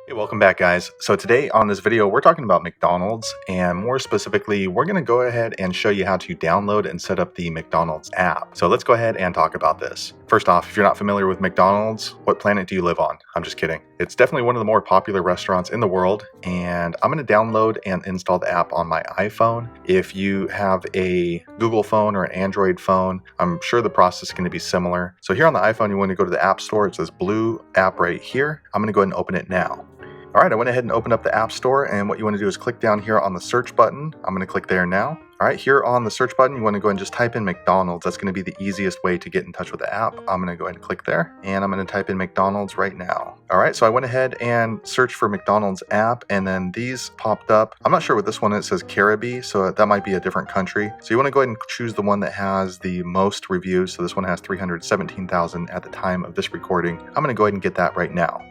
Hey, welcome back, guys. So today on this video, we're talking about McDonald's, and more specifically, we're going to go ahead and show you how to download and set up the McDonald's app. So let's go ahead and talk about this. First off, if you're not familiar with McDonald's, what planet do you live on? I'm just kidding. It's definitely one of the more popular restaurants in the world, and I'm going to download and install the app on my iPhone. If you have a Google phone or an Android phone, I'm sure the process is going to be similar. So here on the iPhone, you want to go to the App Store. It says blue app right here. I'm going to go ahead and open it now. All right, I went ahead and opened up the App Store, and what you want to do is click down here on the search button. I'm going to click there now. All right, here on the search button, you want to go ahead and just type in McDonald's. That's going to be the easiest way to get in touch with the app. I'm going to go ahead and click there, and I'm going to type in McDonald's right now. All right, so I went ahead and searched for McDonald's app, and then these popped up. I'm not sure what this one is. It says Caribbean, so that might be a different country. So you want to go ahead and choose the one that has the most reviews. So this one has 317,000 at the time of this recording. I'm going to go ahead and get that right now.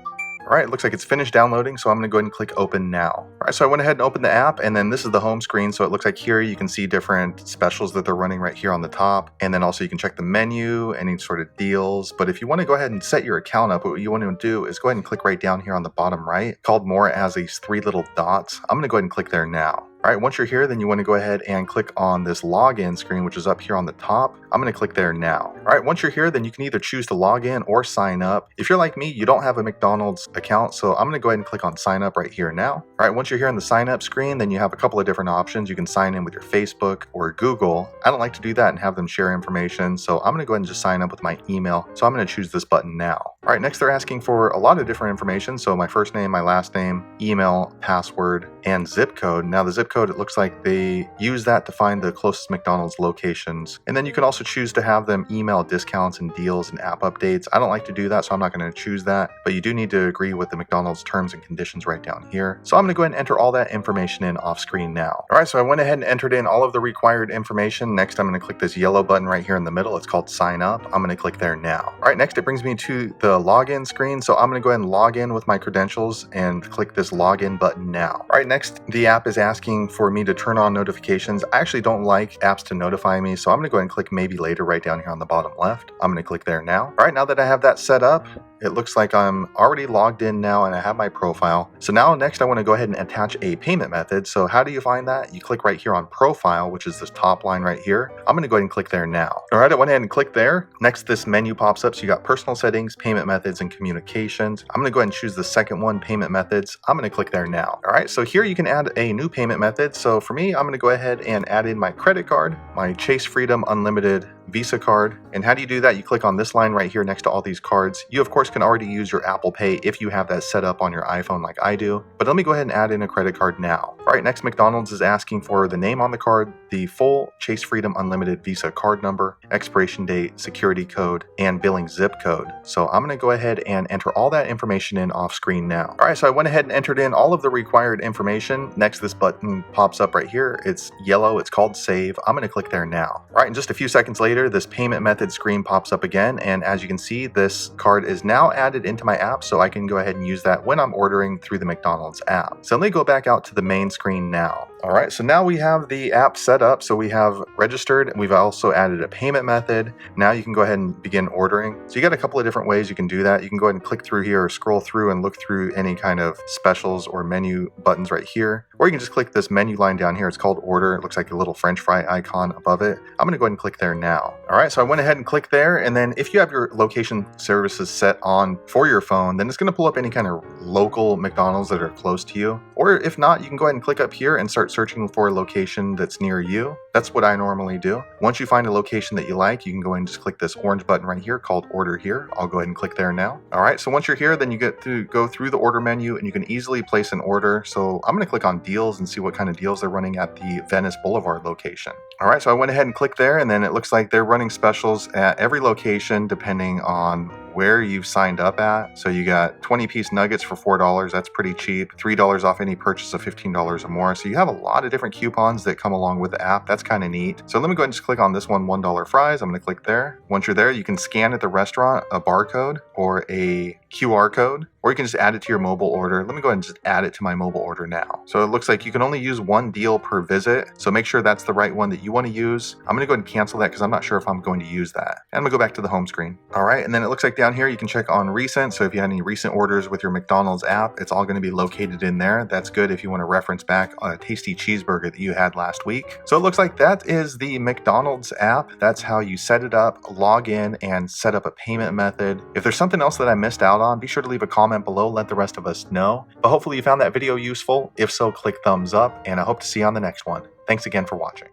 All right, it looks like it's finished downloading, so I'm going to go ahead and click open now. All right, so I went ahead and opened the app, and then this is the home screen. So it looks like here you can see different specials that they're running right here on the top. And then also you can check the menu, any sort of deals. But if you want to go ahead and set your account up, what you want to do is go ahead and click right down here on the bottom right, called more. It has these three little dots. I'm going to go ahead and click there now. All right, once you're here, then you want to go ahead and click on this login screen, which is up here on the top. I'm going to click there now. All right, once you're here, then you can either choose to log in or sign up. If you're like me, you don't have a McDonald's account, so I'm going to go ahead and click on sign up right here now. All right, once you're here on the sign up screen, then you have a couple of different options. You can sign in with your Facebook or Google. I don't like to do that and have them share information, so I'm going to go ahead and just sign up with my email. So I'm going to choose this button now. All right, next they're asking for a lot of different information. So my first name, my last name, email, password, and zip code. Now the zip code, it looks like they use that to find the closest McDonald's locations. And then you can also choose to have them email discounts and deals and app updates. I don't like to do that, so I'm not going to choose that. But you do need to agree with the McDonald's terms and conditions right down here. So I'm going to go ahead and enter all that information in off screen now. All right, so I went ahead and entered in all of the required information. Next, I'm going to click this yellow button right here in the middle. It's called sign up. I'm going to click there now. All right, next it brings me to the login screen. So I'm going to go ahead and log in with my credentials and click this login button now. All right, next the app is asking for me to turn on notifications. I actually don't like apps to notify me, so I'm going to go ahead and click maybe later right down here on the bottom left. I'm going to click there now. All right, now that I have that set up, it looks like I'm already logged in now and I have my profile. So now next I want to go ahead and attach a payment method. So how do you find that? You click right here on profile, which is this top line right here. I'm going to go ahead and click there now. All right, I went ahead and clicked there. Next, this menu pops up. So you got personal settings, payment methods, and communications. I'm going to go ahead and choose the second one, payment methods. I'm going to click there now. All right, so here you can add a new payment method. So for me, I'm going to go ahead and add in my credit card, my Chase Freedom Unlimited Visa card. And how do you do that? You click on this line right here next to all these cards. You of course can already use your Apple Pay if you have that set up on your iPhone like I do, but let me go ahead and add in a credit card now. All right, next McDonald's is asking for the name on the card, the full Chase Freedom Unlimited Visa card number, expiration date, security code, and billing zip code. So I'm going to go ahead and enter all that information in off screen now. All right, so I went ahead and entered in all of the required information. Next, this button pops up right here. It's yellow. It's called save. I'm going to click there now. All right, and just a few seconds later, this payment method screen pops up again. And as you can see, this card is now added into my app, so I can go ahead and use that when I'm ordering through the McDonald's app. So let me go back out to the main screen now. All right, so now we have the app set up. So we have registered, and we've also added a payment method. Now you can go ahead and begin ordering. So you got a couple of different ways you can do that. You can go ahead and click through here or scroll through and look through any kind of specials or menu buttons right here. Or you can just click this menu line down here. It's called order. It looks like a little French fry icon above it. I'm gonna go ahead and click there now. All right, so I went ahead and clicked there. And then if you have your location services set on for your phone, then it's gonna pull up any kind of local McDonald's that are close to you. Or if not, you can go ahead and click up here and start searching for a location that's near you. That's what I normally do. Once you find a location that you like, you can go ahead and just click this orange button right here called order here. I'll go ahead and click there now. All right, so once you're here, then you get to go through the order menu and you can easily place an order. So I'm gonna click on deals and see what kind of deals they're running at the Venice Boulevard location. All right, so I went ahead and clicked there, and then it looks like they're running specials at every location depending on where you've signed up at. So you got 20-piece nuggets for $4. That's pretty cheap. $3 off any purchase of $15 or more. So you have a lot of different coupons that come along with the app. That's kind of neat. So let me go ahead and just click on this one, $1 fries. I'm going to click there. Once you're there, you can scan at the restaurant a barcode or a QR code, or you can just add it to your mobile order. Let me go ahead and just add it to my mobile order now. So it looks like you can only use one deal per visit. So make sure that's the right one that you want to use. I'm going to go ahead and cancel that because I'm not sure if I'm going to use that. And I'm going to go back to the home screen. All right. And then it looks like down here you can check on recent. So if you had any recent orders with your McDonald's app, it's all going to be located in there. That's good if you want to reference back on a tasty cheeseburger that you had last week. So it looks like that is the McDonald's app. That's how you set it up, log in, and set up a payment method. If there's something else that I missed out on, be sure to leave a comment below. Let the rest of us know. But hopefully you found that video useful. If so, click thumbs up, and I hope to see you on the next one. Thanks again for watching.